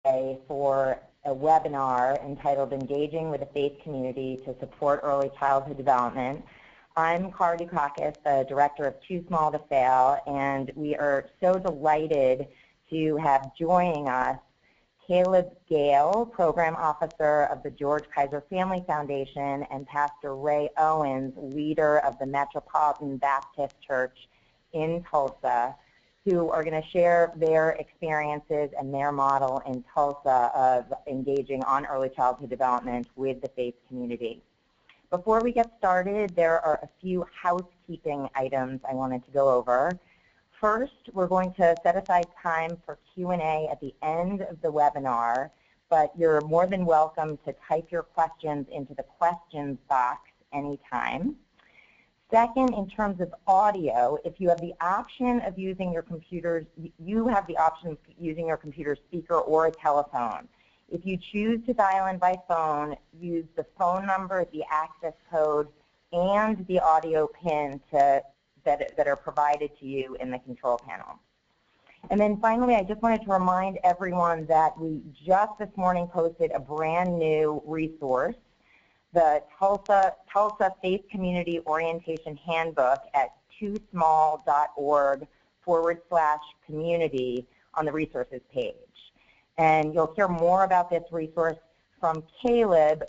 today for a webinar entitled Engaging with the Faith Community to Support Early Childhood Development. I'm Cara Dukakis, the Director of Too Small to Fail, and we are so delighted to have joining us Caleb Gayle, Program Officer of the George Kaiser Family Foundation, and Pastor Owens, leader of the Metropolitan Baptist Church in Tulsa, who are going to share their experiences and their model in Tulsa of engaging on early childhood development with the faith community. Before we get started, there are a few housekeeping items I wanted to go over. First, we're going to set aside time for Q&A at the end of the webinar, but you're more than welcome to type your questions into the questions box anytime. Second, in terms of audio, if you have the option of using your computer, you have the option of using your computer speaker or a telephone. If you choose to dial in by phone, use the phone number, the access code, and the audio pin that are provided to you in the control panel. And then finally, I just wanted to remind everyone that we just this morning posted a brand new resource, the Tulsa Faith Community Orientation Handbook at toosmall.org/community on the resources page. And you'll hear more about this resource from Caleb.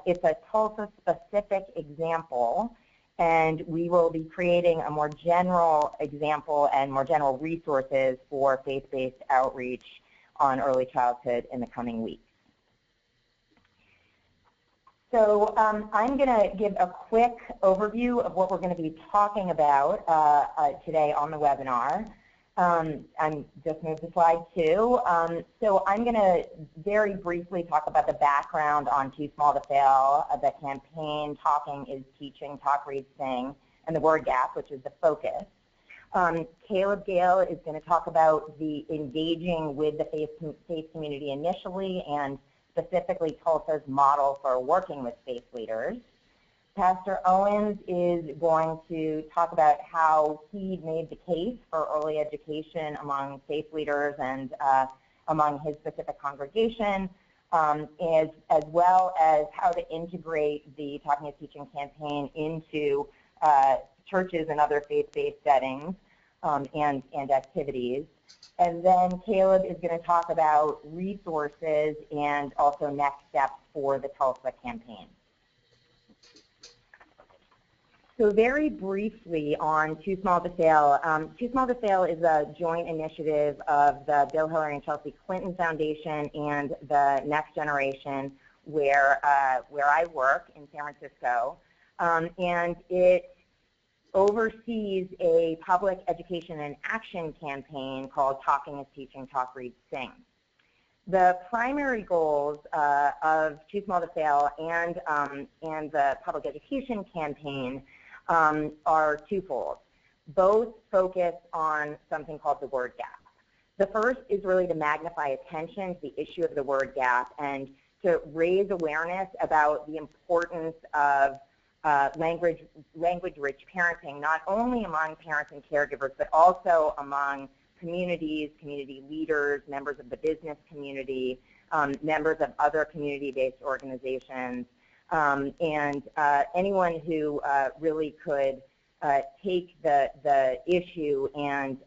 It's a Tulsa-specific example, and we will be creating a more general example and more general resources for faith-based outreach on early childhood in the coming weeks. So I'm going to give a quick overview of what we're going to be talking about today on the webinar. I'm just moved to slide 2. So I'm going to very briefly talk about the background on Too Small to Fail, the campaign Talking is Teaching, Talk, Read, Sing, and the word gap, which is the focus. Caleb Gayle is going to talk about the engaging with the faith community initially and specifically Tulsa's model for working with faith leaders. Pastor Owens is going to talk about how he made the case for early education among faith leaders and among his specific congregation, as well as how to integrate the Talking is Teaching campaign into churches and other faith-based settings and activities. And then Caleb is going to talk about resources and also next steps for the Tulsa campaign. So very briefly on Too Small to Fail. Too Small to Fail is a joint initiative of the Bill Hillary and Chelsea Clinton Foundation and the Next Generation, where I work in San Francisco. And it oversees a public education and action campaign called Talking is Teaching, Talk, Read, Sing. The primary goals of Too Small to Fail and the public education campaign are twofold. Both focus on something called the word gap. The first is really to magnify attention to the issue of the word gap and to raise awareness about the importance of language-rich parenting, not only among parents and caregivers, but also among communities, community leaders, members of the business community, members of other community-based organizations, and anyone who really could take the issue and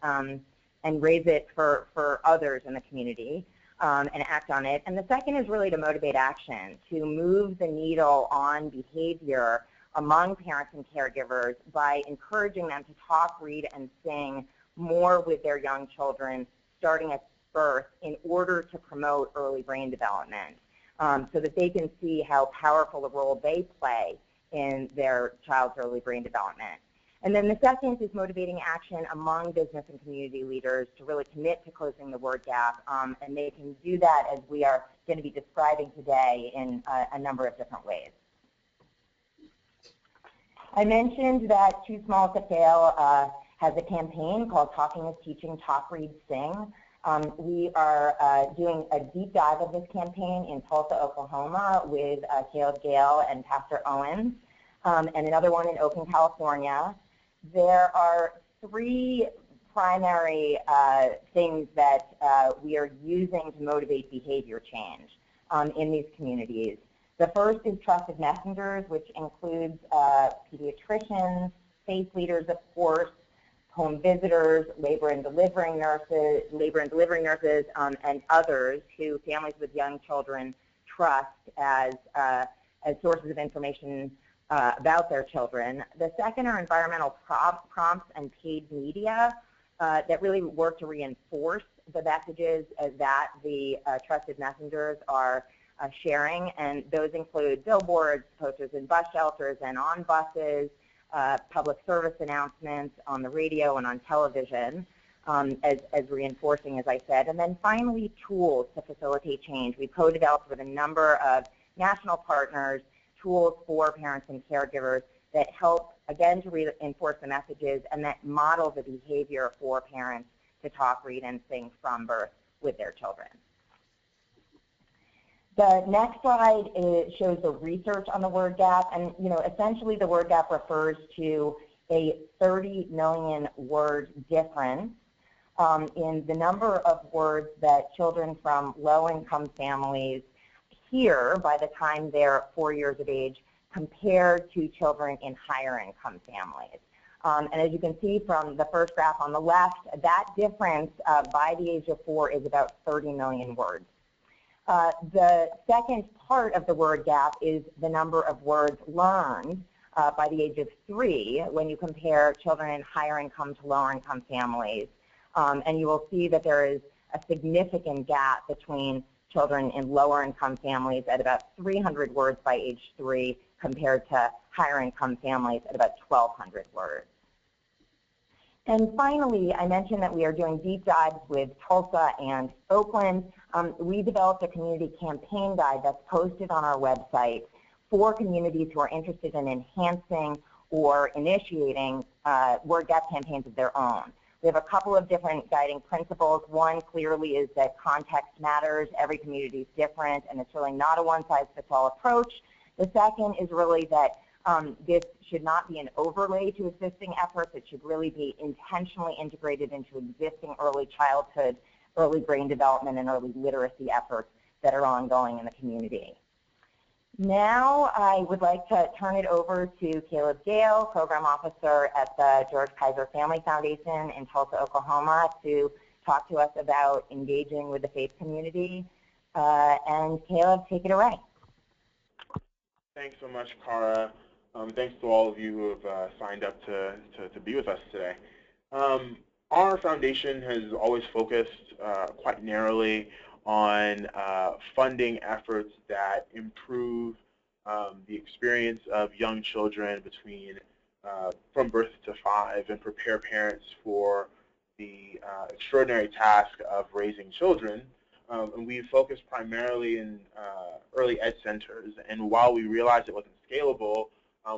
raise it for others in the community and act on it. And the second is really to motivate action, to move the needle on behavior among parents and caregivers by encouraging them to talk, read, and sing more with their young children starting at birth in order to promote early brain development so that they can see how powerful a role they play in their child's early brain development. And then the second is motivating action among business and community leaders to really commit to closing the word gap, and they can do that as we are going to be describing today in a number of different ways. I mentioned that Too Small to Fail has a campaign called Talking is Teaching, Talk, Read, Sing. We are doing a deep dive of this campaign in Tulsa, Oklahoma with Caleb Gayle and Pastor Owens, and another one in Oakland, California. There are three primary things that we are using to motivate behavior change in these communities. The first is trusted messengers, which includes pediatricians, faith leaders, of course, home visitors, labor and delivering nurses, and others who families with young children trust as sources of information about their children. The second are environmental prompts and paid media that really work to reinforce the messages that the trusted messengers are sharing, and those include billboards, posters in bus shelters and on buses, public service announcements on the radio and on television, as reinforcing, as I said. And then finally, tools to facilitate change. We co-developed with a number of national partners tools for parents and caregivers that help, again, to reinforce the messages and that model the behavior for parents to talk, read, and sing from birth with their children. The next slide shows the research on the word gap, and essentially the word gap refers to a 30 million word difference in the number of words that children from low-income families hear by the time they're 4 years of age compared to children in higher-income families. And as you can see from the first graph on the left, that difference by the age of 4 is about 30 million words. The second part of the word gap is the number of words learned by the age of 3 when you compare children in higher income to lower income families. And you will see that there is a significant gap between children in lower income families at about 300 words by age 3 compared to higher income families at about 1,200 words. And finally, I mentioned that we are doing deep dives with Tulsa and Oakland. We developed a community campaign guide that's posted on our website for communities who are interested in enhancing or initiating word gap campaigns of their own. We have a couple of different guiding principles. One clearly is that context matters. Every community is different, and it's really not a one-size-fits-all approach. The second is really that this should not be an overlay to existing efforts. It should really be intentionally integrated into existing early childhood, early brain development, and early literacy efforts that are ongoing in the community. Now I would like to turn it over to Caleb Gayle, Program Officer at the George Kaiser Family Foundation in Tulsa, Oklahoma, to talk to us about engaging with the faith community. And Caleb, take it away. Thanks so much, Cara. Thanks to all of you who have signed up to be with us today. Our foundation has always focused quite narrowly on funding efforts that improve the experience of young children between from birth to 5 and prepare parents for the extraordinary task of raising children. And we focused primarily in early ed centers, and while we realized it wasn't scalable,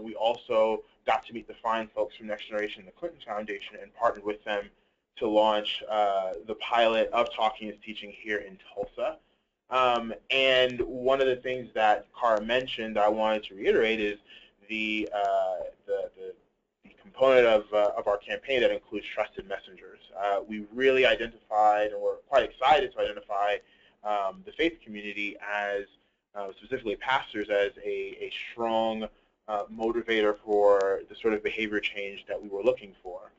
we also got to meet the fine folks from Next Generation, the Clinton Foundation, and partnered with them to launch the pilot of Talking is Teaching here in Tulsa. And one of the things that Cara mentioned I wanted to reiterate is the component of our campaign that includes trusted messengers. We really identified, and we're quite excited to identify the faith community as, specifically pastors, as a strong motivator for the sort of behavior change that we were looking for.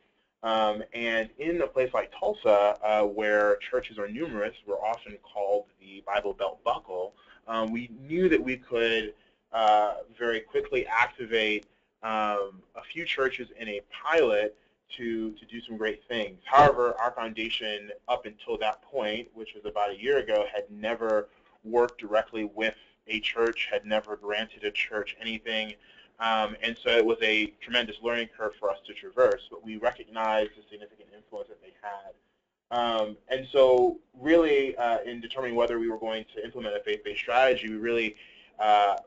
And in a place like Tulsa, where churches are numerous, we're often called the Bible Belt Buckle, we knew that we could very quickly activate a few churches in a pilot to do some great things. However, our foundation, up until that point, which was about a year ago, had never worked directly with a church, had never granted a church anything. And so it was a tremendous learning curve for us to traverse, but we recognized the significant influence that they had. And so really, in determining whether we were going to implement a faith-based strategy, we really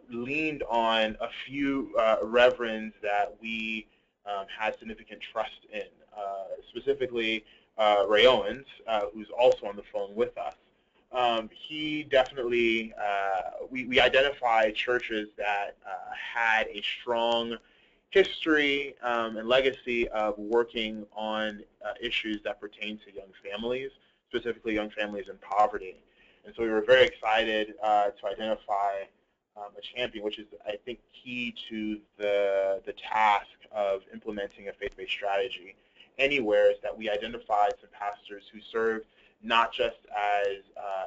leaned on a few reverends that we had significant trust in, specifically Ray Owens, who's also on the phone with us. He definitely, we identified churches that had a strong history and legacy of working on issues that pertain to young families, specifically young families in poverty. And so we were very excited to identify a champion, which is, I think, key to the task of implementing a faith-based strategy anywhere, is that we identified some pastors who serve not just as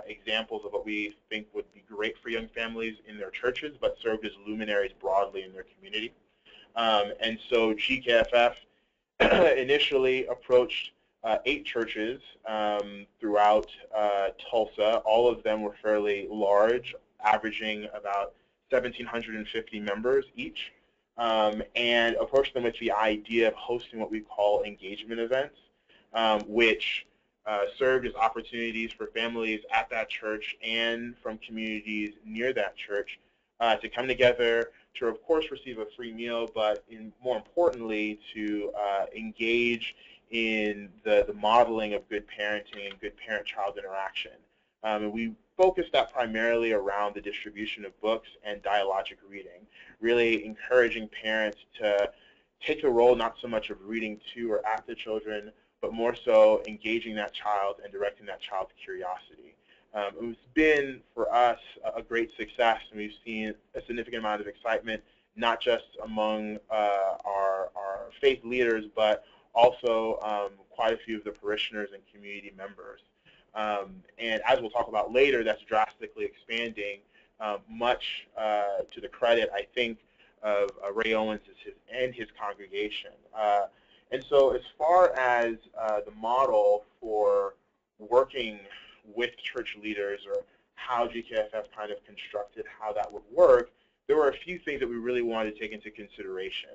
examples of what we think would be great for young families in their churches, but served as luminaries broadly in their community. And so GKFF initially approached 8 churches throughout Tulsa. All of them were fairly large, averaging about 1,750 members each, and approached them with the idea of hosting what we call engagement events, which served as opportunities for families at that church and from communities near that church to come together, to of course receive a free meal, but more importantly to engage in the modeling of good parenting and good parent-child interaction. And we focused that primarily around the distribution of books and dialogic reading, really encouraging parents to take the role not so much of reading to or at the children, but more so engaging that child and directing that child's curiosity. It's been, for us, a great success, and we've seen a significant amount of excitement, not just among our faith leaders, but also quite a few of the parishioners and community members. And as we'll talk about later, that's drastically expanding, much to the credit, I think, of Ray Owens and his congregation. And so as far as the model for working with church leaders, or how GKFF kind of constructed how that would work, there were a few things that we really wanted to take into consideration.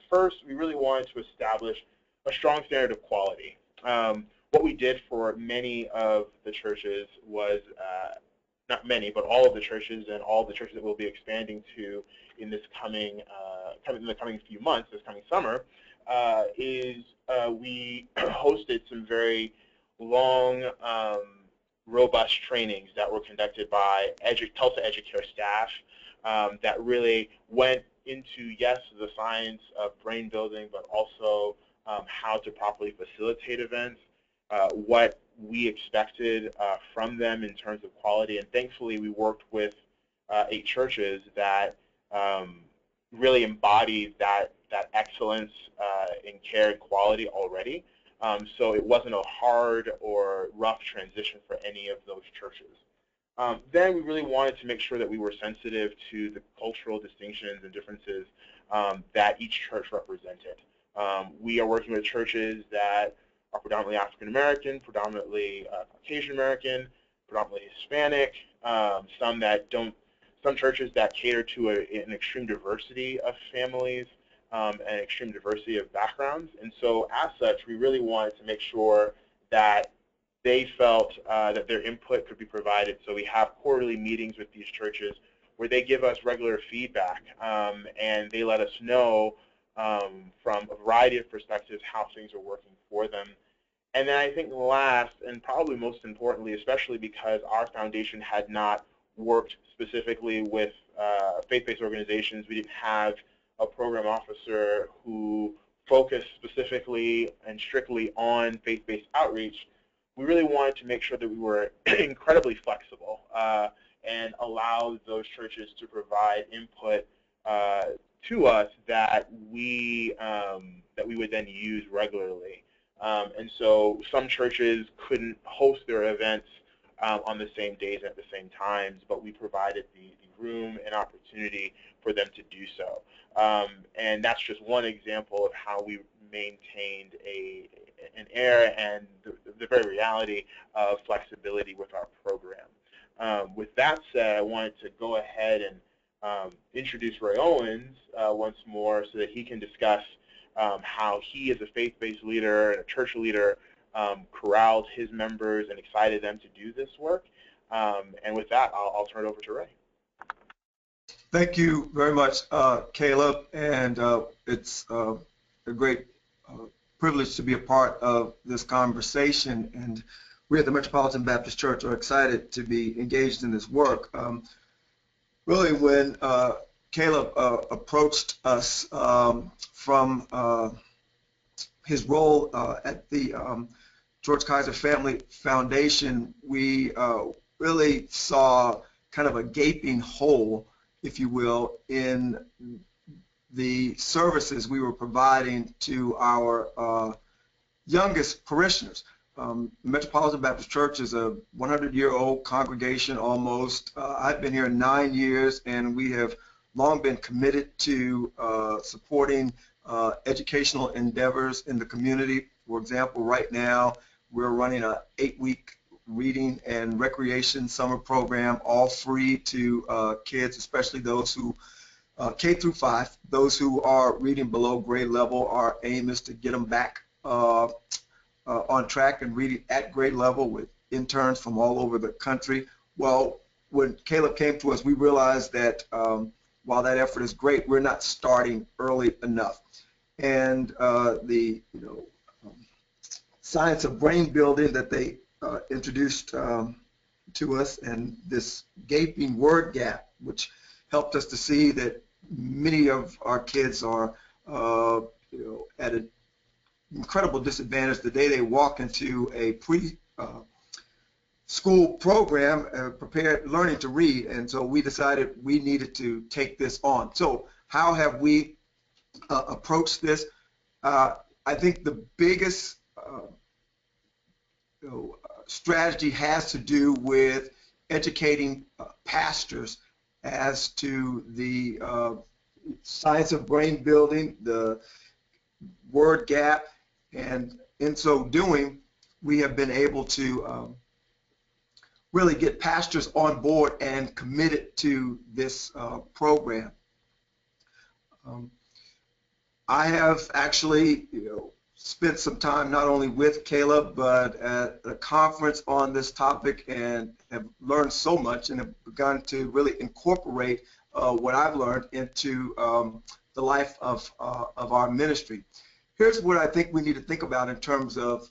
First, we really wanted to establish a strong standard of quality. What we did for many of the churches was, not many, but all of the churches and all the churches that we'll be expanding to in this coming few months, this coming summer, is we hosted some very long, robust trainings that were conducted by Tulsa Educare staff that really went into, yes, the science of brain building, but also how to properly facilitate events, what we expected from them in terms of quality. And thankfully, we worked with 8 churches that really embodied that excellence in care and quality already. So it wasn't a hard or rough transition for any of those churches. Then we really wanted to make sure that we were sensitive to the cultural distinctions and differences that each church represented. We are working with churches that are predominantly African American, predominantly Caucasian American, predominantly Hispanic, some churches that cater to an extreme diversity of families, and extreme diversity of backgrounds. And so as such, we really wanted to make sure that they felt that their input could be provided. So we have quarterly meetings with these churches where they give us regular feedback, and they let us know from a variety of perspectives how things are working for them. And then I think last, and probably most importantly, especially because our foundation had not worked specifically with faith-based organizations, we didn't have a program officer who focused specifically and strictly on faith-based outreach. We really wanted to make sure that we were incredibly flexible and allow those churches to provide input to us that we would then use regularly. And so some churches couldn't host their events on the same days at the same times, but we provided the room and opportunity for them to do so. And that's just one example of how we maintained an air and the very reality of flexibility with our program. With that said, I wanted to go ahead and introduce Ray Owens once more so that he can discuss how he, as a faith-based leader and a church leader, corralled his members and excited them to do this work. And with that, I'll turn it over to Ray. Thank you very much, Caleb, and it's a great privilege to be a part of this conversation, and we at the Metropolitan Baptist Church are excited to be engaged in this work. Really, when Caleb approached us from his role at the George Kaiser Family Foundation, we really saw kind of a gaping hole, if you will, in the services we were providing to our youngest parishioners. Metropolitan Baptist Church is a 100-year-old congregation almost. I've been here 9 years, and we have long been committed to supporting educational endeavors in the community. For example, right now we're running an 8-week reading and recreation summer program, all free to kids, especially those who K through 5, those who are reading below grade level. Our aim is to get them back on track and reading at grade level with interns from all over the country. Well, when Caleb came to us, we realized that while that effort is great, we're not starting early enough. And the science of brain building that they introduced to us, and this gaping word gap, which helped us to see that many of our kids are at an incredible disadvantage the day they walk into a school program, prepared learning to read. And so we decided we needed to take this on. So how have we approached this? I think the biggest strategy has to do with educating pastors as to the science of brain building, the word gap, and in so doing, we have been able to really get pastors on board and committed to this program. I have actually spent some time not only with Caleb but at a conference on this topic, and have learned so much and have begun to really incorporate what I've learned into the life of our ministry. Here's what I think we need to think about in terms of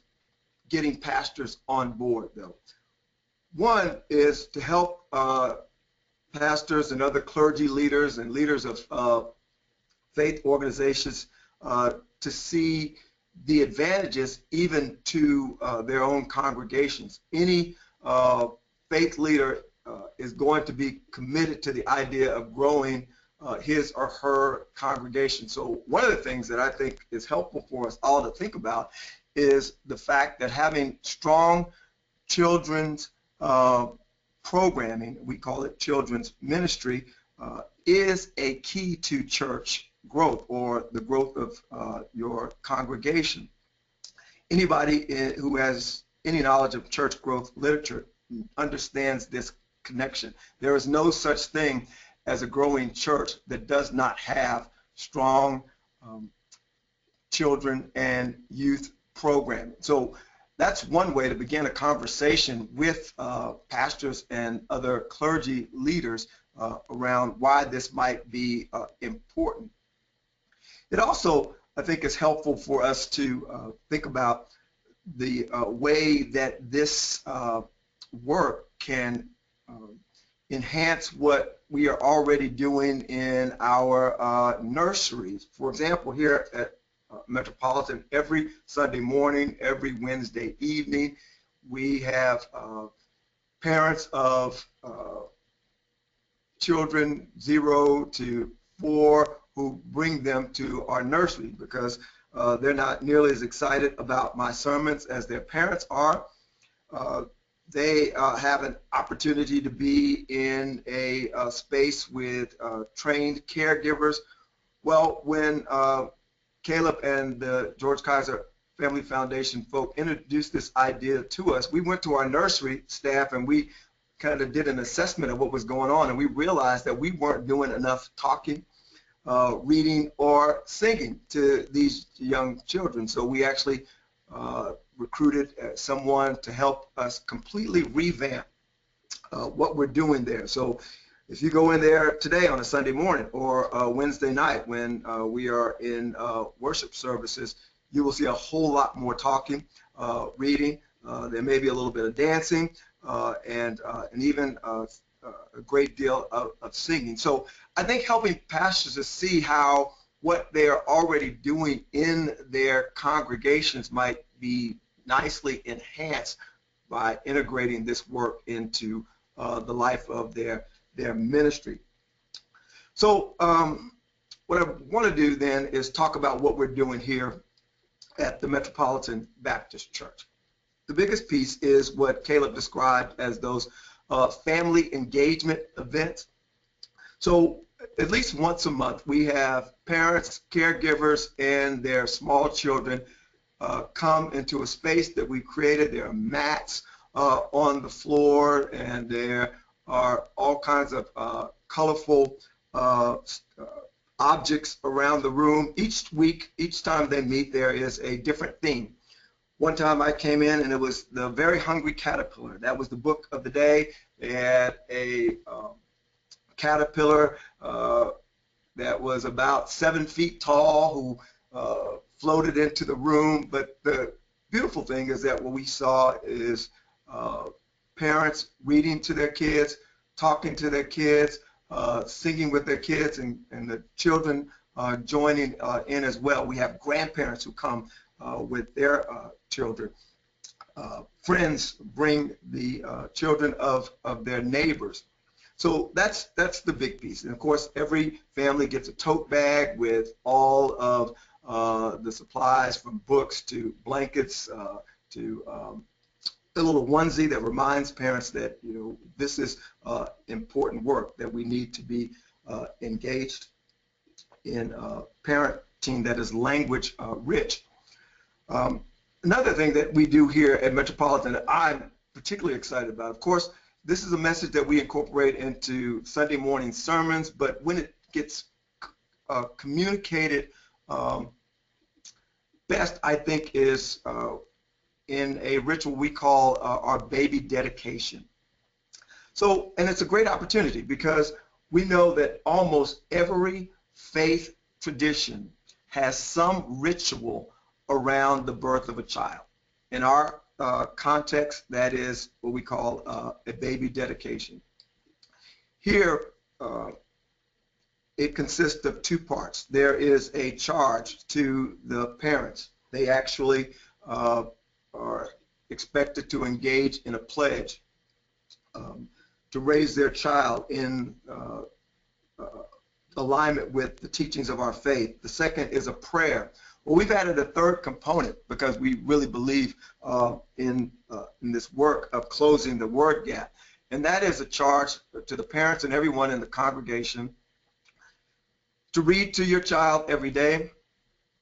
getting pastors on board, though. One is to help pastors and other clergy leaders and leaders of faith organizations to see the advantages even to their own congregations. Any faith leader is going to be committed to the idea of growing his or her congregation. So one of the things that I think is helpful for us all to think about is the fact that having strong children's programming, we call it children's ministry, is a key to church growth or the growth of your congregation. Anybody who has any knowledge of church growth literature understands this connection. There is no such thing as a growing church that does not have strong children and youth programming. So that's one way to begin a conversation with pastors and other clergy leaders around why this might be important. It also, I think, is helpful for us to think about the way that this work can enhance what we are already doing in our nurseries. For example, here at Metropolitan, every Sunday morning, every Wednesday evening, we have parents of children 0 to 4 who bring them to our nursery because they're not nearly as excited about my sermons as their parents are. They have an opportunity to be in a space with trained caregivers. Well, when Caleb and the George Kaiser Family Foundation folk introduced this idea to us, we went to our nursery staff and we kind of did an assessment of what was going on, and we realized that we weren't doing enough talking, reading, or singing to these young children. So we actually recruited someone to help us completely revamp what we're doing there. So if you go in there today on a Sunday morning or Wednesday night when we are in worship services, you will see a whole lot more talking, reading. There may be a little bit of dancing and even a great deal of singing. So I think helping pastors to see how what they are already doing in their congregations might be nicely enhanced by integrating this work into the life of their ministry. So what I want to do then is talk about what we're doing here at the Metropolitan Baptist Church. The biggest piece is what Caleb described as those family engagement events. So at least once a month, we have parents, caregivers, and their small children come into a space that we created. There are mats on the floor, and there are all kinds of colorful objects around the room. Each week, each time they meet, there is a different theme. One time I came in and it was The Very Hungry Caterpillar. That was the book of the day. They had a caterpillar that was about 7 feet tall who floated into the room. But the beautiful thing is that what we saw is parents reading to their kids, talking to their kids, singing with their kids, and the children joining in as well. We have grandparents who come with their children. Friends bring the children of their neighbors. So that's the big piece. And of course, every family gets a tote bag with all of the supplies, from books to blankets to a little onesie that reminds parents that, you know, this is important work, that we need to be engaged in parenting that is language rich. Another thing that we do here at Metropolitan that I'm particularly excited about, of course, this is a message that we incorporate into Sunday morning sermons, but when it gets communicated best, I think, is in a ritual we call our baby dedication. So, and it's a great opportunity because we know that almost every faith tradition has some ritual around the birth of a child. In our context, that is what we call a baby dedication. Here, it consists of two parts. There is a charge to the parents. They actually are expected to engage in a pledge to raise their child in alignment with the teachings of our faith. The second is a prayer. Well, we've added a third component because we really believe in this work of closing the word gap, and that is a charge to the parents and everyone in the congregation to read to your child every day,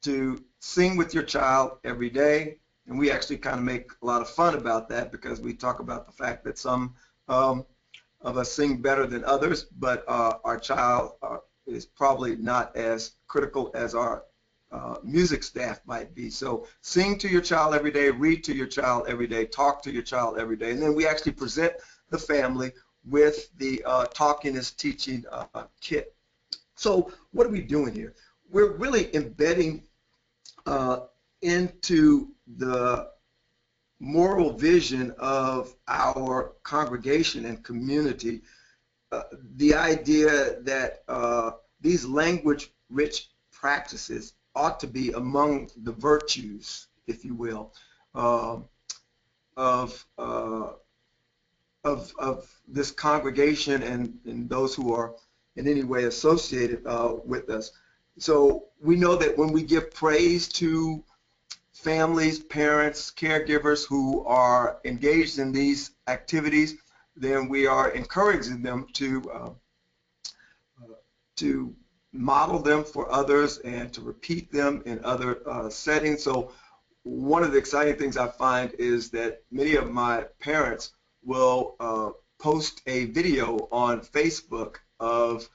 to sing with your child every day. And we actually kind of make a lot of fun about that because we talk about the fact that some of us sing better than others, but our child is probably not as critical as our music staff might be. So sing to your child every day, read to your child every day, talk to your child every day. And then we actually present the family with the Talking is Teaching kit. So what are we doing here? We're really embedding into the moral vision of our congregation and community the idea that these language-rich practices ought to be among the virtues, if you will, of this congregation and those who are in any way associated with us. So we know that when we give praise to families, parents, caregivers who are engaged in these activities, then we are encouraging them to model them for others and to repeat them in other settings. So one of the exciting things I find is that many of my parents will post a video on Facebook of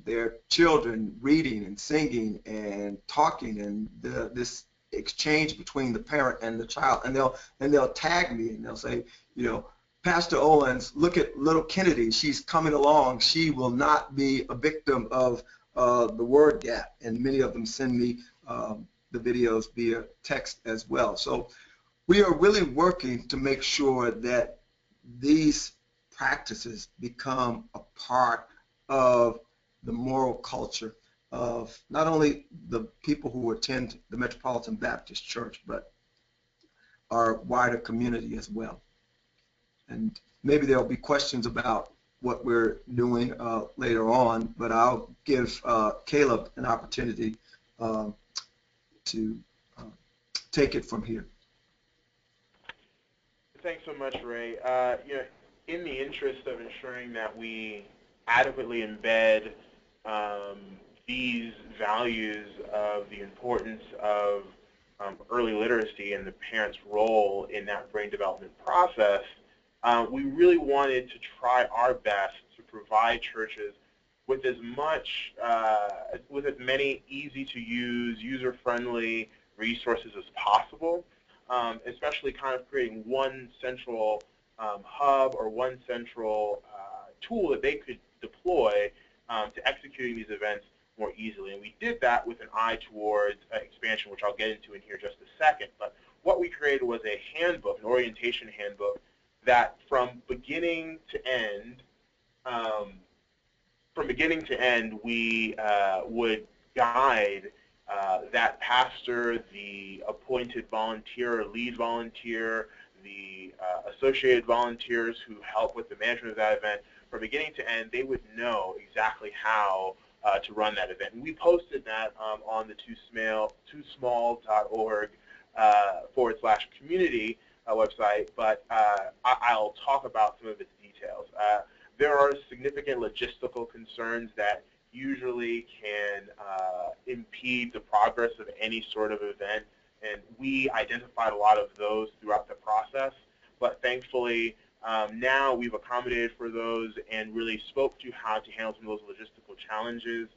their children reading and singing and talking, and this exchange between the parent and the child, and they'll tag me and they'll say, you know, Pastor Owens, look at little Kennedy, she's coming along, she will not be a victim of the word gap. And many of them send me the videos via text as well. So we are really working to make sure that these practices become a part of the moral culture of not only the people who attend the Metropolitan Baptist Church, but our wider community as well. And maybe there'll be questions about what we're doing later on, but I'll give Caleb an opportunity to take it from here. Thanks so much, Ray. In the interest of ensuring that we adequately embed these values of the importance of early literacy and the parent's role in that brain development process, we really wanted to try our best to provide churches with as many easy-to-use, user-friendly resources as possible, especially kind of creating one central hub or one central tool that they could deploy to executing these events more easily. And we did that with an eye towards expansion, which I'll get into in here just a second. But what we created was a handbook, an orientation handbook, that from beginning to end, we would guide that pastor, the appointed volunteer or lead volunteer, the associated volunteers who help with the management of that event. From beginning to end, they would know exactly how to run that event. And we posted that on the toosmall.org/community website, but I'll talk about some of its details. There are significant logistical concerns that usually can impede the progress of any sort of event, and we identified a lot of those throughout the process, but thankfully now we've accommodated for those and really spoke to how to handle some of those logistical challenges,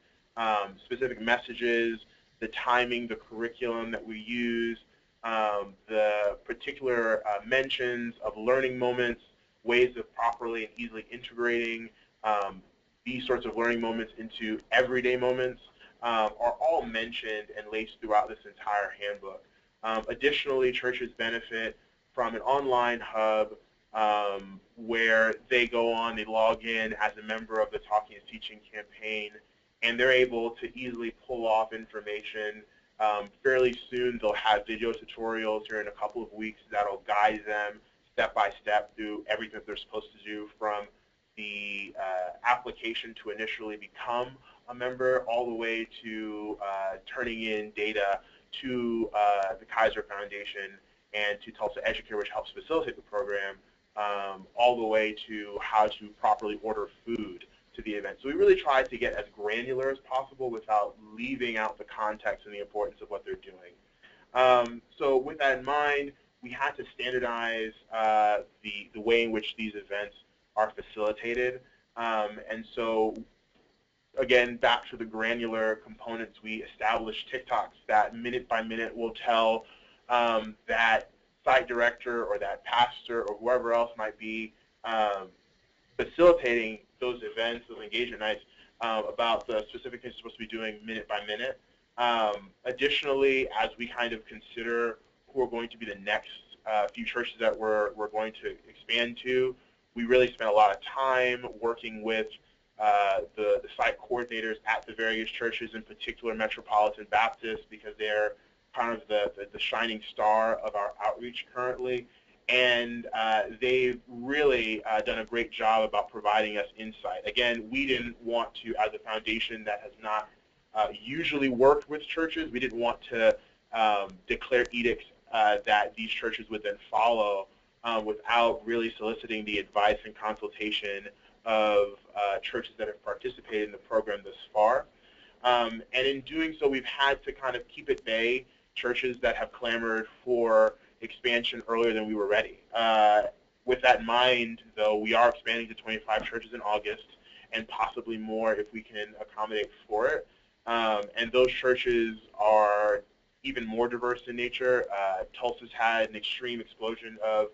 specific messages, the timing, the curriculum that we use, the particular mentions of learning moments, ways of properly and easily integrating these sorts of learning moments into everyday moments are all mentioned and laced throughout this entire handbook. Additionally, churches benefit from an online hub where they go on, they log in as a member of the Talking and Teaching campaign, and they're able to easily pull off information. Fairly soon, they'll have video tutorials here in a couple of weeks that'll guide them step by step through everything that they're supposed to do, from the application to initially become a member all the way to turning in data to the Kaiser Foundation and to Tulsa Educare, which helps facilitate the program, all the way to how to properly order food to the event. So we really tried to get as granular as possible without leaving out the context and the importance of what they're doing. So with that in mind, we had to standardize the way in which these events are facilitated. And so, again, back to the granular components, we established TikToks that minute by minute will tell that site director or that pastor or whoever else might be facilitating those events, those engagement nights, about the specific things they're supposed to be doing minute by minute. Additionally, as we kind of consider who are going to be the next few churches that we're going to expand to, we really spent a lot of time working with the site coordinators at the various churches, in particular Metropolitan Baptist, because they're kind of the shining star of our outreach currently. And they've really done a great job about providing us insight. Again, we didn't want to, as a foundation that has not usually worked with churches, we didn't want to declare edicts that these churches would then follow without really soliciting the advice and consultation of churches that have participated in the program thus far. And in doing so, we've had to kind of keep at bay churches that have clamored for expansion earlier than we were ready. With that in mind, though, we are expanding to 25 churches in August, and possibly more if we can accommodate for it. And those churches are even more diverse in nature. Tulsa's had an extreme explosion of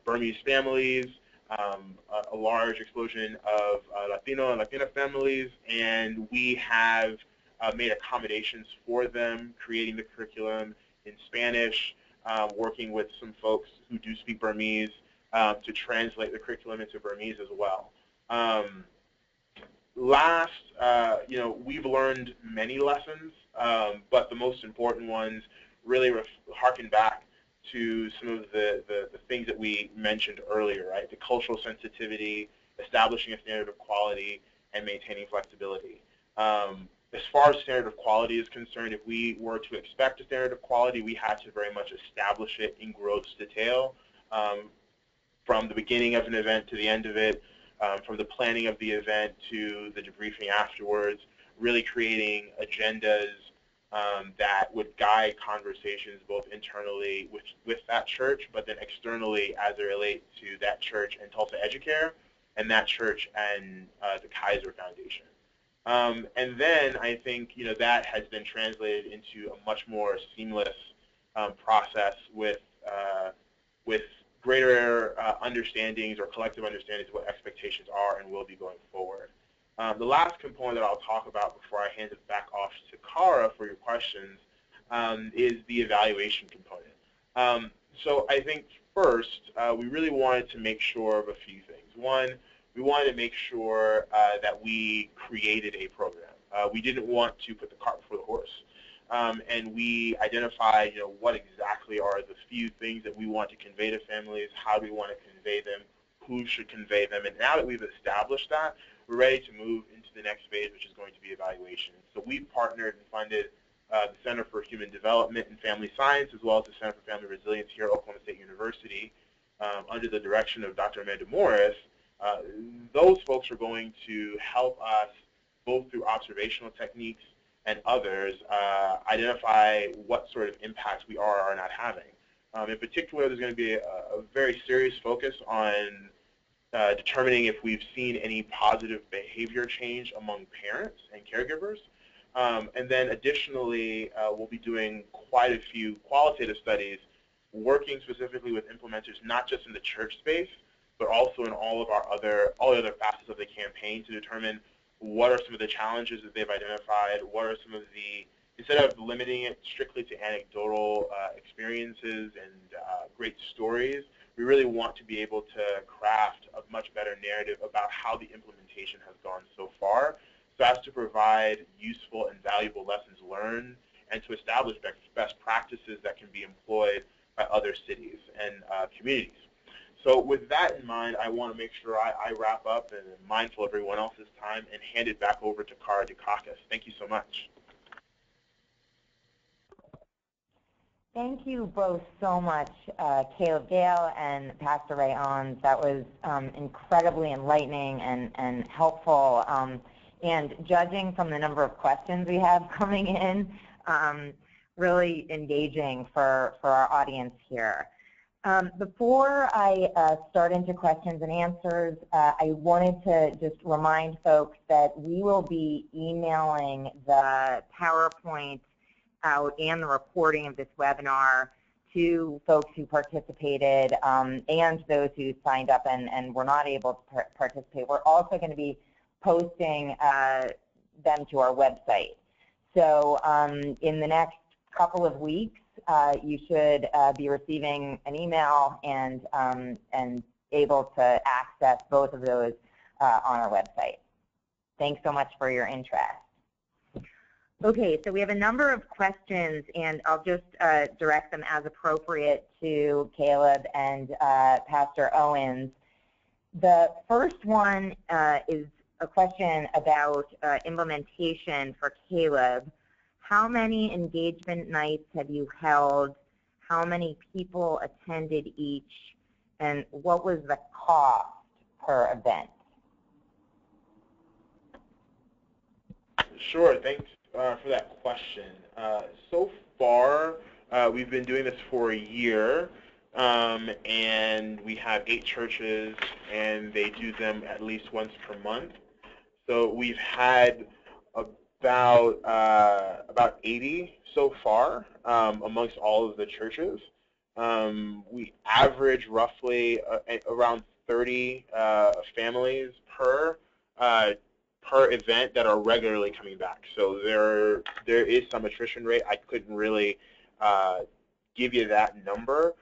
Burmese families, a large explosion of Latino and Latina families, and we have made accommodations for them, creating the curriculum in Spanish, working with some folks who do speak Burmese, to translate the curriculum into Burmese as well. We've learned many lessons, but the most important ones really harken back to some of the things that we mentioned earlier, right? The cultural sensitivity, establishing a standard of quality, and maintaining flexibility. As far as standard of quality is concerned, if we were to expect a standard of quality, we had to very much establish it in gross detail, from the beginning of an event to the end of it, from the planning of the event to the debriefing afterwards, really creating agendas that would guide conversations both internally with that church, but then externally as it relates to that church and Tulsa Educare, and that church and the Kaiser Foundation. And then I think that has been translated into a much more seamless process with greater understandings or collective understandings of what expectations are and will be going forward. The last component that I'll talk about before I hand it back off to Cara for your questions is the evaluation component. So I think first, we really wanted to make sure of a few things. One, we wanted to make sure that we created a program. We didn't want to put the cart before the horse. And we identified, what exactly are the few things that we want to convey to families, how do we want to convey them, who should convey them. And now that we've established that, we're ready to move into the next phase, which is going to be evaluation. So we've partnered and funded the Center for Human Development and Family Science, as well as the Center for Family Resilience here at Oklahoma State University, under the direction of Dr. Amanda Morris. Those folks are going to help us, both through observational techniques and others, identify what sort of impacts we are or are not having. In particular, there's going to be a very serious focus on determining if we've seen any positive behavior change among parents and caregivers. And then additionally, we'll be doing quite a few qualitative studies working specifically with implementers, not just in the church space, but also in all the other facets of the campaign to determine what are some of the challenges that they've identified, what are some of the, instead of limiting it strictly to anecdotal experiences and great stories, we really want to be able to craft a much better narrative about how the implementation has gone so far, so as to provide useful and valuable lessons learned and to establish best practices that can be employed by other cities and communities. So with that in mind, I want to make sure I wrap up and am mindful of everyone else's time and hand it back over to Cara Dukakis. Thank you so much. Thank you both so much, Caleb Gayle and Pastor Ray Owens. That was incredibly enlightening and helpful. And judging from the number of questions we have coming in, really engaging for our audience here. Before I start into questions and answers, I wanted to just remind folks that we will be emailing the PowerPoint out and the recording of this webinar to folks who participated and those who signed up and were not able to participate. We're also going to be posting them to our website. So in the next couple of weeks, you should be receiving an email and able to access both of those on our website. Thanks so much for your interest. Okay, so we have a number of questions, and I'll just direct them as appropriate to Caleb and Pastor Owens. The first one is a question about implementation for Caleb. How many engagement nights have you held? How many people attended each? And what was the cost per event? Sure, thanks for that question. So far, we've been doing this for a year, and we have 8 churches, and they do them at least once per month. So we've had about 80 so far amongst all of the churches. We average roughly around 30 families per event that are regularly coming back. So there is some attrition rate. I couldn't really give you that number.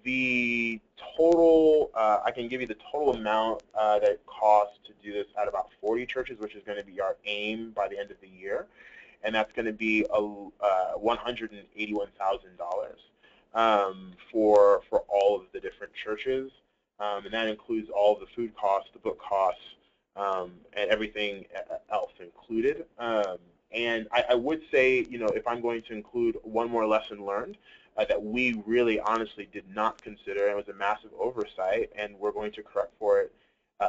The total, I can give you the total amount that it costs to do this at about 40 churches, which is going to be our aim by the end of the year, and that's going to be $181,000 for all of the different churches, and that includes all of the food costs, the book costs, and everything else included. And I would say, you know, if I'm going to include one more lesson learned, that we really honestly did not consider, and it was a massive oversight, and we're going to correct for it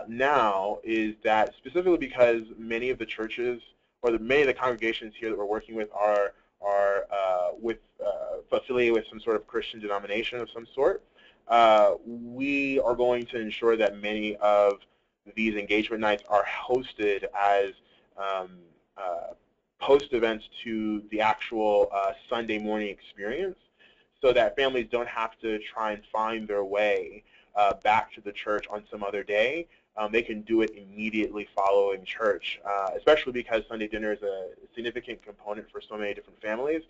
now, is that specifically because many of the churches, or many of the congregations here that we're working with are affiliated with some sort of Christian denomination of some sort, we are going to ensure that many of these engagement nights are hosted as post events to the actual Sunday morning experience, so that families don't have to try and find their way back to the church on some other day. They can do it immediately following church, especially because Sunday dinner is a significant component for so many different families.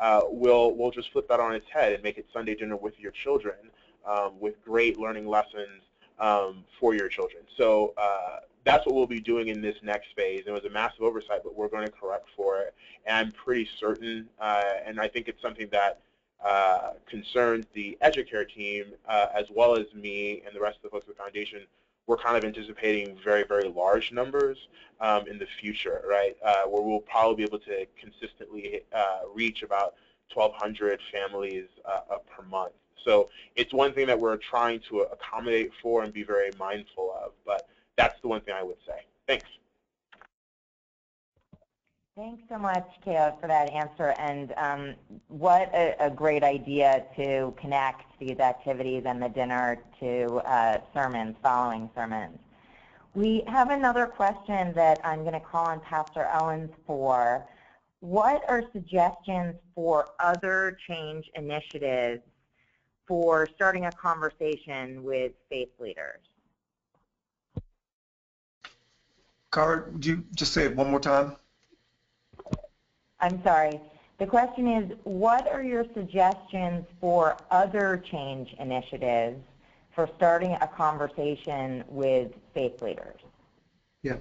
We'll just flip that on its head and make it Sunday dinner with your children, with great learning lessons for your children. So that's what we'll be doing in this next phase. It was a massive oversight, but we're going to correct for it. And I'm pretty certain, and I think it's something that concerns the Educare team, as well as me and the rest of the folks at the foundation. We're kind of anticipating very, very large numbers in the future, right? Where we'll probably be able to consistently reach about 1,200 families per month. So it's one thing that we're trying to accommodate for and be very mindful of, but that's the one thing I would say. Thanks. Thanks so much, Caleb, for that answer. And what a great idea to connect these activities and the dinner to sermons, following sermons. We have another question that I'm going to call on Pastor Owens for. What are suggestions for other change initiatives for starting a conversation with faith leaders? Cara, would you just say it one more time? I'm sorry. The question is, what are your suggestions for other change initiatives for starting a conversation with faith leaders? Yeah.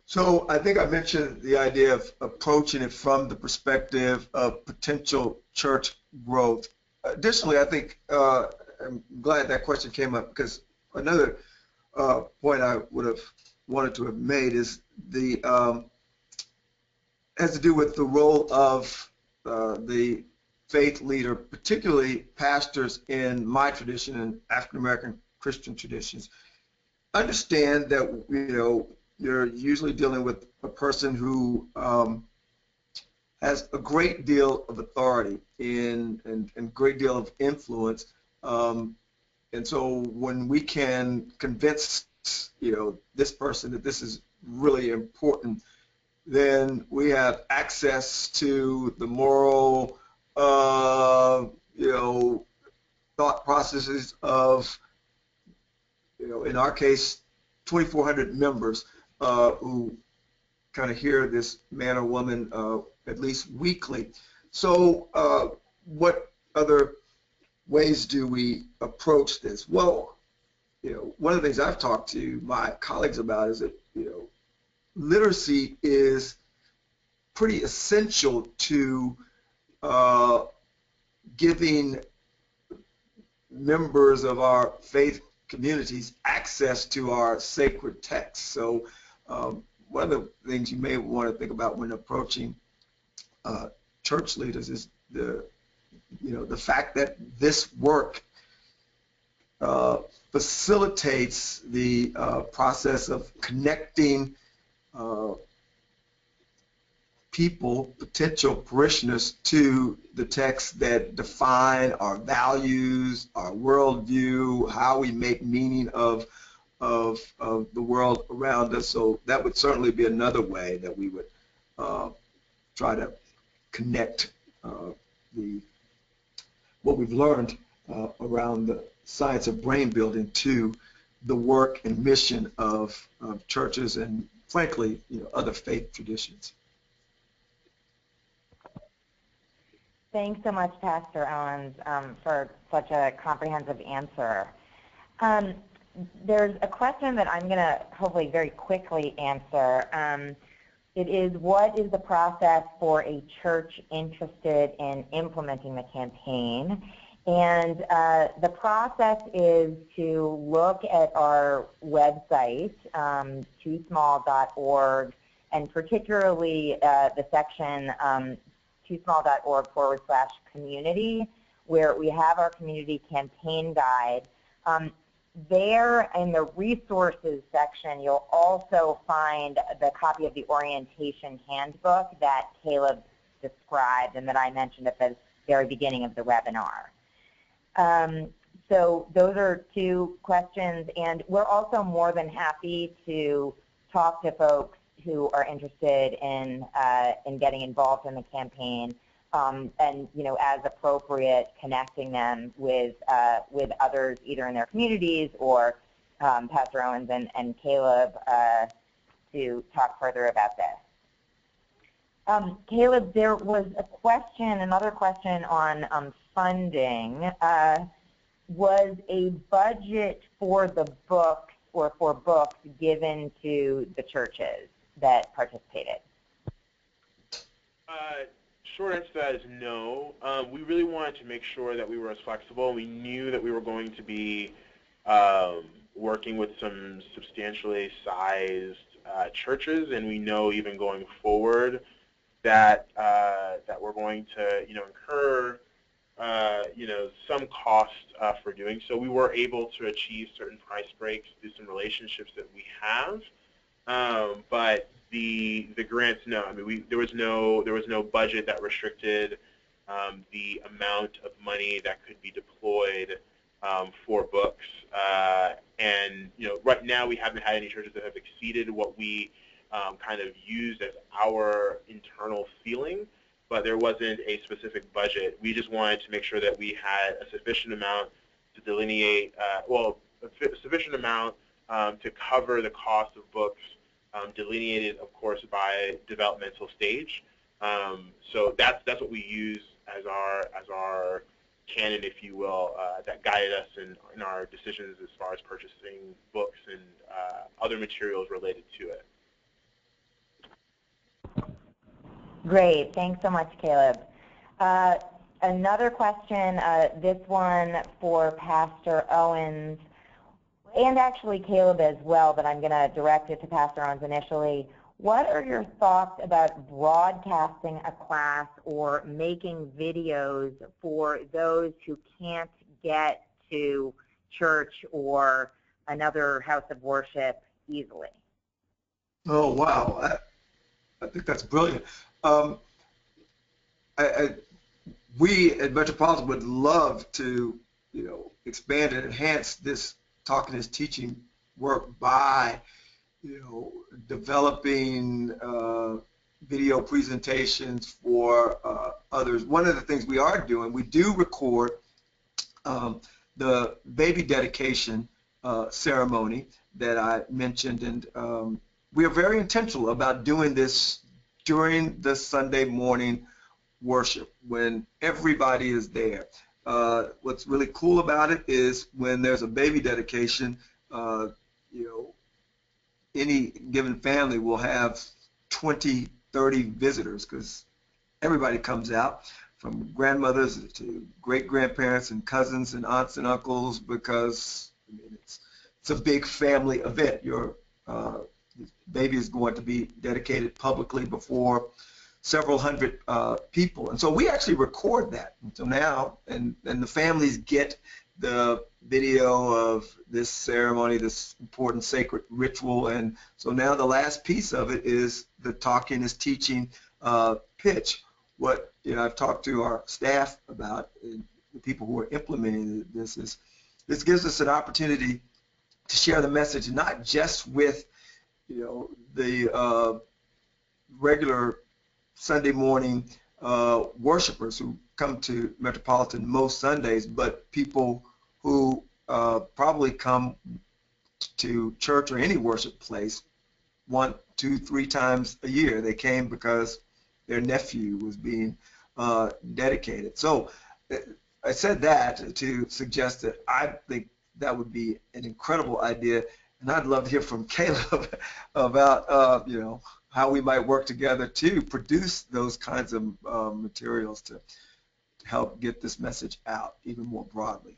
So I think I mentioned the idea of approaching it from the perspective of potential church growth. Additionally, I think I'm glad that question came up, because another point I would have wanted to have made is the has to do with the role of the faith leader, particularly pastors in my tradition and African American Christian traditions. Understand that, you know, you're usually dealing with a person who has a great deal of authority and a great deal of influence, and so when we can convince, you know, this person that this is really important, then we have access to the moral, you know, thought processes of, you know, in our case, 2,400 members who kind of hear this man or woman at least weekly. So what other ways do we approach this? Well, you know, one of the things I've talked to my colleagues about is that, you know, literacy is pretty essential to giving members of our faith communities access to our sacred texts. So one of the things you may want to think about when approaching church leaders is the fact that this work facilitates the process of connecting people, potential parishioners, to the texts that define our values, our worldview, how we make meaning of the world around us. So that would certainly be another way that we would try to connect what we've learned around the science of brain building to the work and mission of churches and, frankly, you know, other faith traditions. Thanks so much, Pastor Owens, for such a comprehensive answer. There's a question that I'm going to hopefully very quickly answer. It is, what is the process for a church interested in implementing the campaign? And the process is to look at our website, toosmall.org, and particularly the section toosmall.org/community, where we have our community campaign guide. There in the resources section, you'll also find the copy of the orientation handbook that Caleb described and that I mentioned at the very beginning of the webinar. So those are two questions, and we're also more than happy to talk to folks who are interested in getting involved in the campaign, and as appropriate, connecting them with others either in their communities or Pastor Owens and Caleb to talk further about this. Caleb, there was another question on funding. Was a budget for the books or for books given to the churches that participated? Short answer to that is no. We really wanted to make sure that we were as flexible. We knew that we were going to be working with some substantially sized churches, and we know even going forward that that we're going to incur some cost for doing so. We were able to achieve certain price breaks through some relationships that we have, but the grants, no. I mean, there was no budget that restricted the amount of money that could be deployed for books. And right now we haven't had any churches that have exceeded what we kind of used as our internal ceiling, but there wasn't a specific budget. We just wanted to make sure that we had a sufficient amount to delineate, a sufficient amount to cover the cost of books, delineated, of course, by developmental stage. So that's what we use as our canon, if you will, that guided us in our decisions as far as purchasing books and other materials related to it. Great. Thanks so much, Caleb. Another question, this one for Pastor Owens, and actually Caleb as well, but I'm going to direct it to Pastor Owens initially. What are your thoughts about broadcasting a class or making videos for those who can't get to church or another house of worship easily? Oh, wow. I think that's brilliant. We at Metropolitan would love to, expand and enhance this talking is teaching work by, developing video presentations for others. One of the things we are doing, we do record the baby dedication ceremony that I mentioned, and we are very intentional about doing this during the Sunday morning worship when everybody is there. What's really cool about it is when there's a baby dedication, any given family will have 20, 30 visitors because everybody comes out, from grandmothers to great-grandparents and cousins and aunts and uncles, because it's a big family event. Your baby is going to be dedicated publicly before several hundred people. And so we actually record that. And so now, and the families get the video of this ceremony, this important sacred ritual. And so now the last piece of it is the talking is teaching pitch. What I've talked to our staff about, and the people who are implementing this, is this gives us an opportunity to share the message not just with the regular Sunday morning worshipers who come to Metropolitan most Sundays, but people who probably come to church or any worship place 1, 2, 3 times a year. They came because their nephew was being dedicated. So I said that to suggest that I think that would be an incredible idea, and I'd love to hear from Caleb about how we might work together to produce those kinds of materials to help get this message out even more broadly.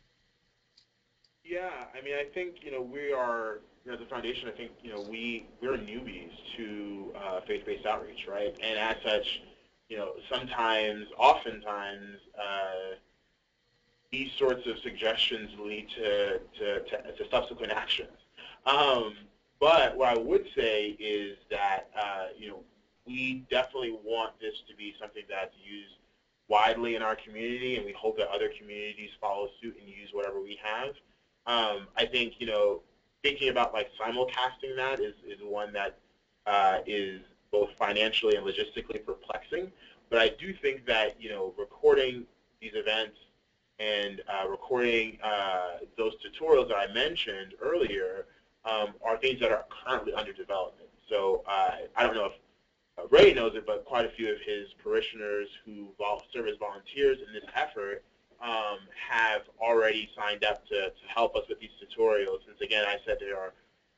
Yeah, I mean, I think we are as a foundation. I think we're newbies to faith-based outreach, right? And as such, oftentimes, these sorts of suggestions lead to subsequent actions. But what I would say is that we definitely want this to be something that's used widely in our community, and we hope that other communities follow suit and use whatever we have. I think thinking about like simulcasting that is one that is both financially and logistically perplexing. But I do think that recording these events and recording those tutorials that I mentioned earlier are things that are currently under development. So I don't know if Ray knows it, but quite a few of his parishioners who serve as volunteers in this effort have already signed up to help us with these tutorials. Since again, I said they are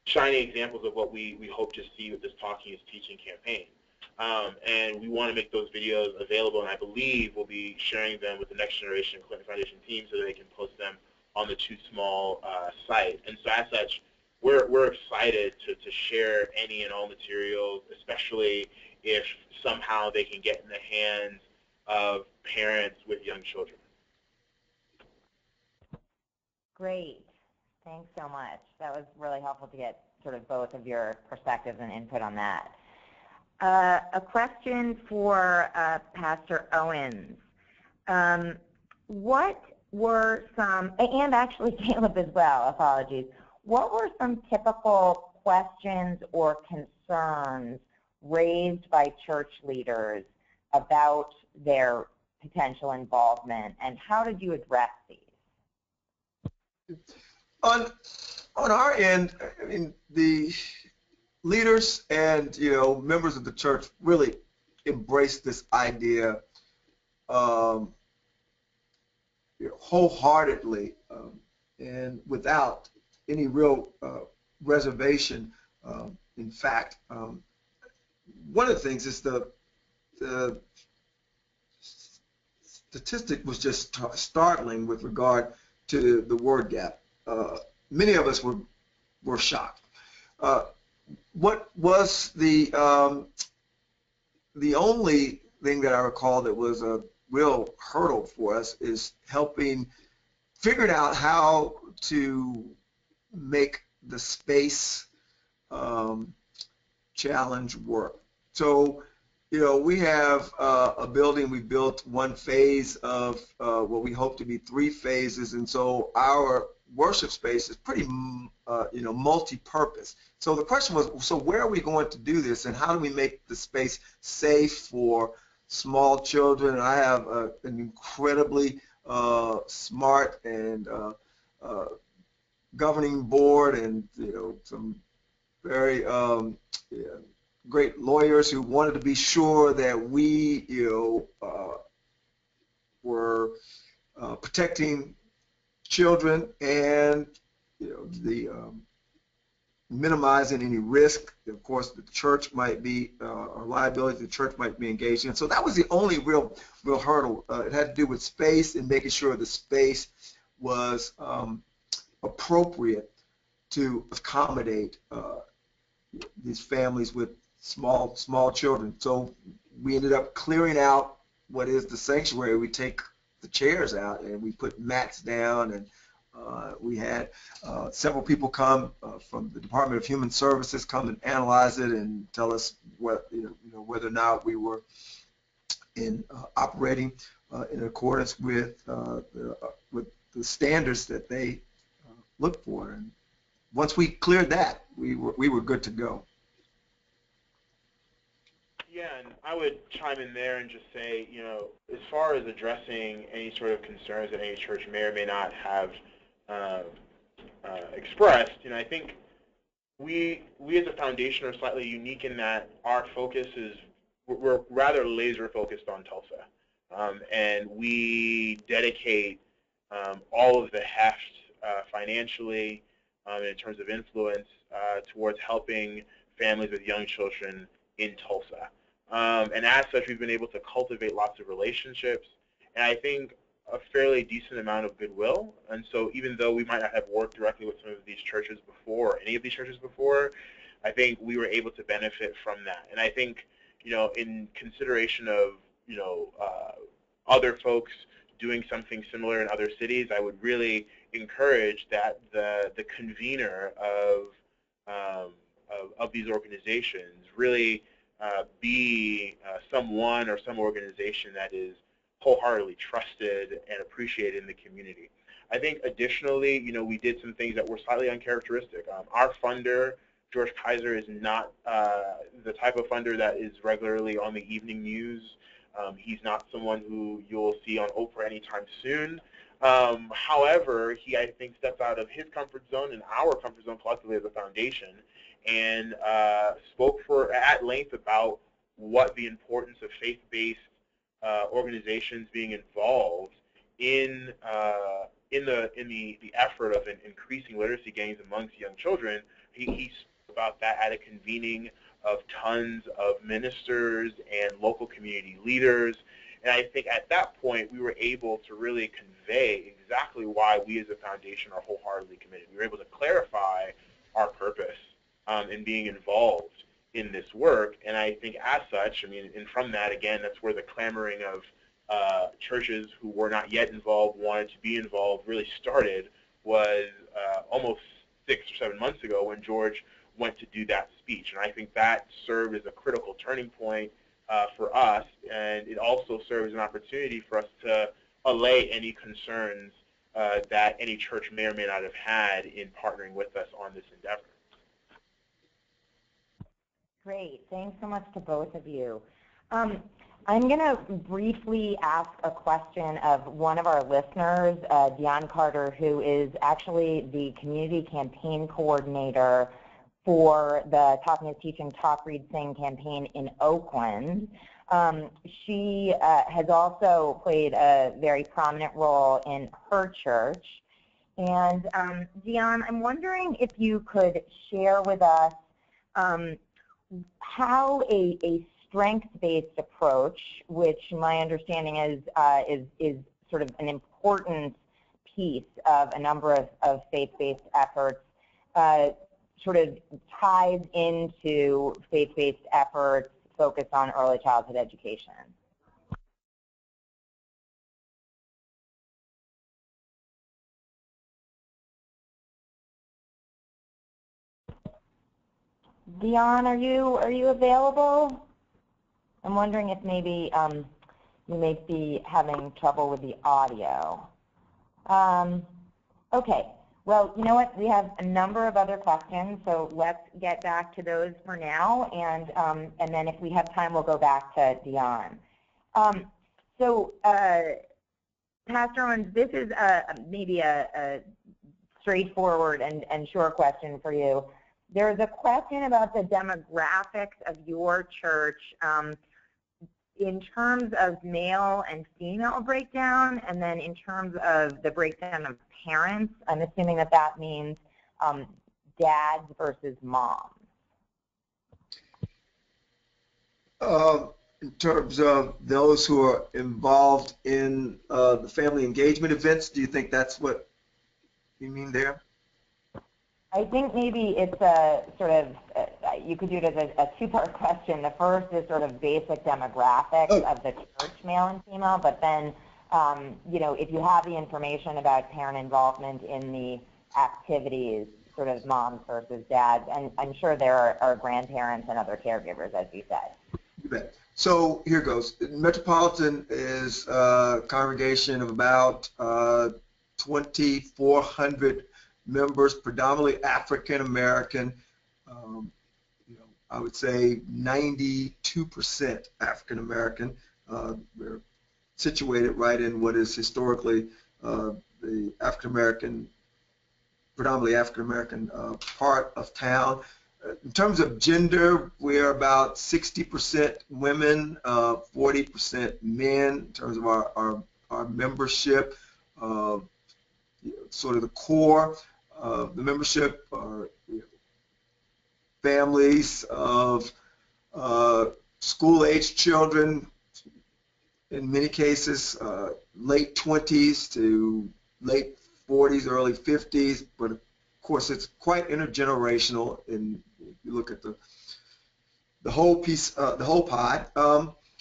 shining examples of what we hope to see with this Talking is Teaching campaign. And we want to make those videos available, and I believe we'll be sharing them with the Next Generation Clinton Foundation team so that they can post them on the Too Small site. And so as such, we're excited to share any and all materials, especially if somehow they can get in the hands of parents with young children. Great. Thanks so much. That was really helpful to get sort of both of your perspectives and input on that. A question for Pastor Owens. What were some, and actually Caleb as well, apologies, what were some typical questions or concerns raised by church leaders about their potential involvement, and how did you address these? On our end, I mean, the leaders and members of the church really embrace this idea wholeheartedly and without any real reservation. In fact, one of the things is the statistic was just startling with regard to the word gap. Many of us were shocked. What was the only thing that I recall that was a real hurdle for us is figuring out how to make the space challenge work. So, we have a building. We built one phase of what we hope to be 3 phases, and so our worship space is pretty, multi-purpose. So the question was, so where are we going to do this, and how do we make the space safe for small children? And I have an incredibly smart and governing board, and some very great lawyers who wanted to be sure that we were protecting children and minimizing any risk. Of course, the church might be or liability the church might be engaged in. So that was the only real hurdle. It had to do with space and making sure the space was appropriate to accommodate these families with small children. So we ended up clearing out what is the sanctuary. We take the chairs out and we put mats down, and we had several people come from the Department of Human Services come and analyze it and tell us whether or not we were operating in accordance with the standards that they look for. And once we cleared that, we were good to go. Yeah, and I would chime in there and just say, as far as addressing any sort of concerns that any church may or may not have expressed, I think we as a foundation are slightly unique in that our focus is we're rather laser focused on Tulsa, And we dedicate all of the heft financially and in terms of influence towards helping families with young children in Tulsa. And as such, we've been able to cultivate lots of relationships, and I think a fairly decent amount of goodwill. And so even though we might not have worked directly with some of these churches before, any of these churches before, I think we were able to benefit from that. And I think, in consideration of, other folks doing something similar in other cities, I would really encourage that the convener of these organizations really be someone or some organization that is wholeheartedly trusted and appreciated in the community. I think additionally, we did some things that were slightly uncharacteristic. Our funder, George Kaiser, is not the type of funder that is regularly on the evening news. He's not someone who you'll see on Oprah anytime soon. However, he, I think, stepped out of his comfort zone and our comfort zone collectively as a foundation and spoke at length about what the importance of faith-based organizations being involved in the effort of increasing literacy gains amongst young children. He spoke about that at a convening of tons of ministers and local community leaders. And I think at that point, we were able to really convey exactly why we as a foundation are wholeheartedly committed. We were able to clarify our purpose in being involved in this work. And I think as such, and from that, again, that's where the clamoring of churches who were not yet involved, wanted to be involved, really started, was almost 6 or 7 months ago when George went to do that speech. And I think that served as a critical turning point for us, and it also serves as an opportunity for us to allay any concerns that any church may or may not have had in partnering with us on this endeavor. Great. Thanks so much to both of you. I'm going to briefly ask a question of one of our listeners, Dion Carter, who is actually the community campaign coordinator for the Talking is Teaching, Talk, Read, Sing campaign in Oakland. She has also played a very prominent role in her church. And Dion, I'm wondering if you could share with us how a strengths-based approach, which my understanding is sort of an important piece of a number of faith-based efforts, sort of ties into faith-based efforts focused on early childhood education. Dion, are you available? I'm wondering if maybe you may be having trouble with the audio. Okay. Well, you know what? We have a number of other questions, so let's get back to those for now, and then if we have time, we'll go back to Dion. Pastor Owens, this is maybe a straightforward and short question for you. There's a question about the demographics of your church in terms of male and female breakdown, and then in terms of the breakdown of parents. I'm assuming that means dads versus moms. In terms of those who are involved in the family engagement events, do you think that's what you mean there? I think maybe it's a sort of, you could do it as a two-part question. The first is sort of basic demographics of the church, male and female, but then, if you have the information about parent involvement in the activities, sort of moms versus dads, and I'm sure there are grandparents and other caregivers, as you said. You bet. So here goes. Metropolitan is a congregation of about 2,400 members, predominantly African American. I would say 92% African American. We're situated right in what is historically the African American, predominantly African American part of town. In terms of gender, we're about 60% women, 40% men in terms of our membership. Sort of the core of the membership are families of school-age children, in many cases late 20s to late 40s, early 50s, but of course it's quite intergenerational. And if you look at the whole piece, the whole pod.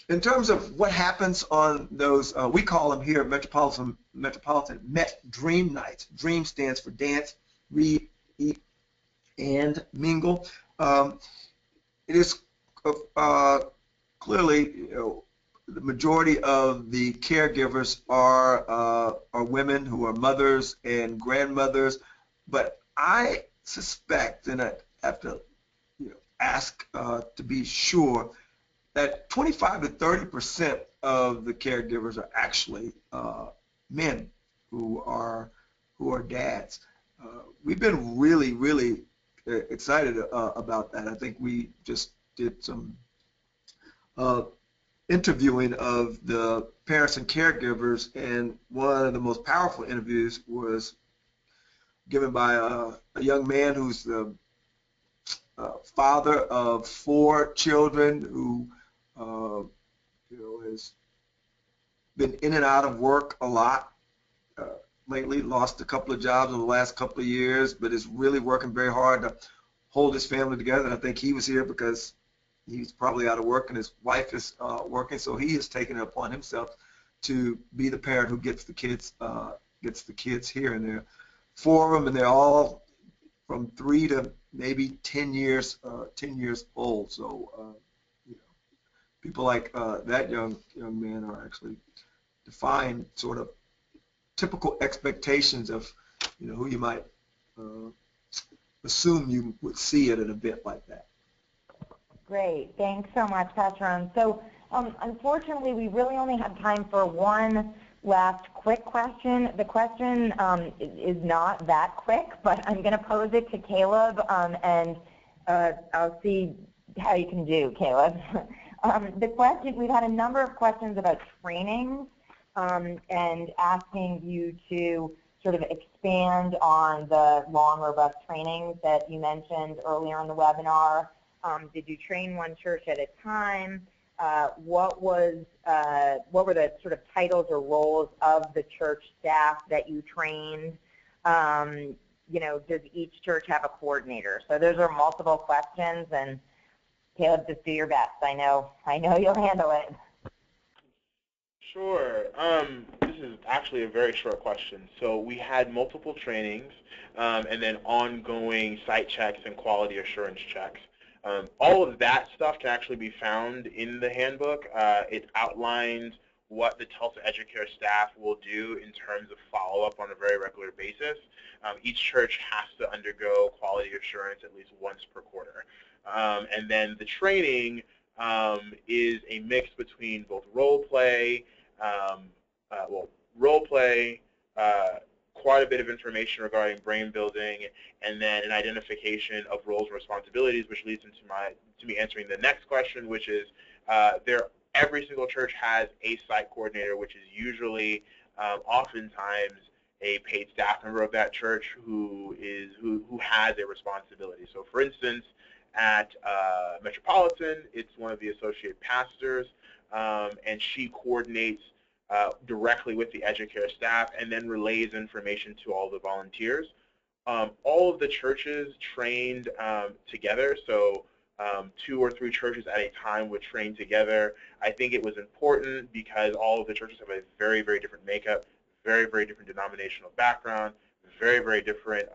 In terms of what happens on those, we call them here Metropolitan Met Dream Nights. Dream stands for dance, read, eat, and mingle. It is clearly, the majority of the caregivers are women who are mothers and grandmothers, but I suspect, and I have to ask to be sure, that 25 to 30% of the caregivers are actually men who are dads. We've been really excited about that. I think we just did some interviewing of the parents and caregivers, and one of the most powerful interviews was given by a young man who's the father of 4 children who has been in and out of work a lot lately, lost a couple of jobs in the last couple of years, but is really working very hard to hold his family together. And I think he was here because he's probably out of work and his wife is working, so he has taken it upon himself to be the parent who gets the kids here. And there are 4 of them, and they're all from 3 to maybe 10 years old. So people like that young man are actually defying sort of typical expectations of who you might assume you would see at an event like that. Great. Thanks so much, Pastor Owens. So unfortunately, we really only have time for one last quick question. The question is not that quick, but I'm going to pose it to Caleb, and I'll see how you can do, Caleb. The question, we've had a number of questions about trainings and asking you to sort of expand on the long, robust trainings that you mentioned earlier in the webinar. Did you train one church at a time? What were the sort of titles or roles of the church staff that you trained? Does each church have a coordinator? So those are multiple questions, and Caleb, just do your best. I know you'll handle it. Sure. This is actually a very short question. So we had multiple trainings and then ongoing site checks and quality assurance checks. All of that stuff can actually be found in the handbook. It outlines what the Tulsa Educare staff will do in terms of follow-up on a very regular basis. Each church has to undergo quality assurance at least once per quarter. And then the training is a mix between both role play, quite a bit of information regarding brain building, and then an identification of roles and responsibilities, which leads into me answering the next question, which is every single church has a site coordinator, which is usually oftentimes a paid staff member of that church who has a responsibility. So for instance, at Metropolitan, it's one of the associate pastors, and she coordinates directly with the Educare staff and then relays information to all the volunteers. All of the churches trained together, so 2 or 3 churches at a time would train together. I think it was important because all of the churches have a very, very different makeup, very, very different denominational background, very, very different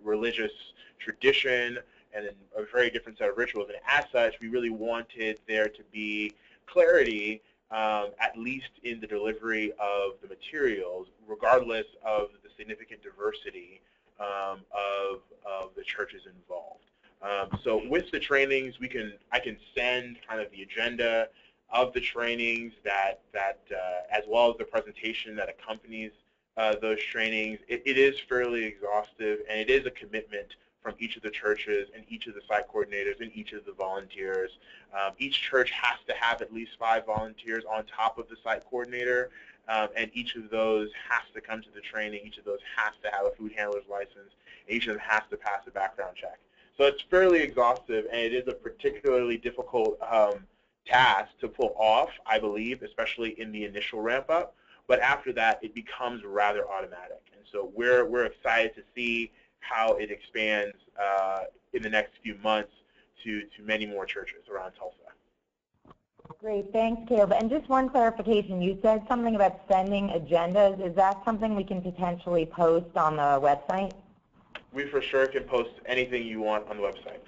religious tradition, and a very different set of rituals. And as such, we really wanted there to be clarity, at least in the delivery of the materials, regardless of the significant diversity of the churches involved. So with the trainings, I can send kind of the agenda of the trainings that as well as the presentation that accompanies those trainings. It is fairly exhaustive, and it is a commitment from each of the churches and each of the site coordinators and each of the volunteers. Each church has to have at least 5 volunteers on top of the site coordinator, and each of those has to come to the training. Each of those has to have a food handler's license. And each of them has to pass a background check. So it's fairly exhaustive, and it is a particularly difficult task to pull off, I believe, especially in the initial ramp up. But after that, it becomes rather automatic. And so we're excited to see how it expands in the next few months to many more churches around Tulsa. Great, thanks, Caleb. And just one clarification, you said something about sending agendas. Is that something we can potentially post on the website? We for sure can post anything you want on the website.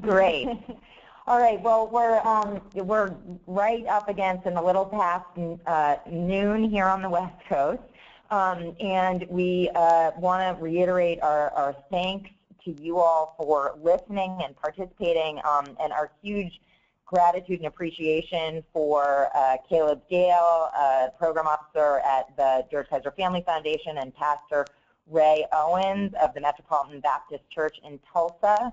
Great. All right, well, we're right up against and a little past noon here on the West Coast, and we want to reiterate our thanks to you all for listening and participating, and our huge gratitude and appreciation for Caleb Gayle, Program Officer at the George Kaiser Family Foundation, and Pastor Ray Owens of the Metropolitan Baptist Church in Tulsa.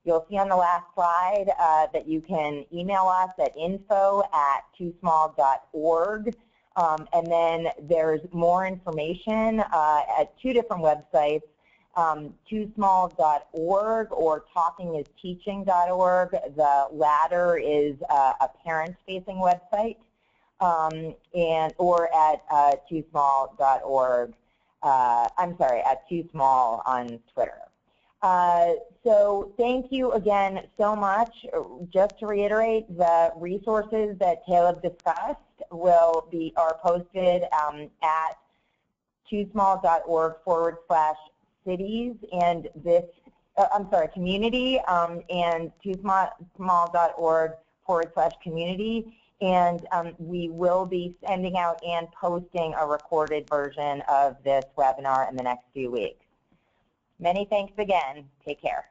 You'll see on the last slide that you can email us at info@toosmall.org. And then there's more information at 2 different websites, toosmall.org or talkingisteaching.org. The latter is a parent-facing website, or at toosmall.org. I'm sorry, at toosmall on Twitter. So thank you again so much. Just to reiterate, the resources that Caleb discussed are posted at toosmall.org/cities and this, community, and toosmall.org/community. And we will be sending out and posting a recorded version of this webinar in the next few weeks. Many thanks again. Take care.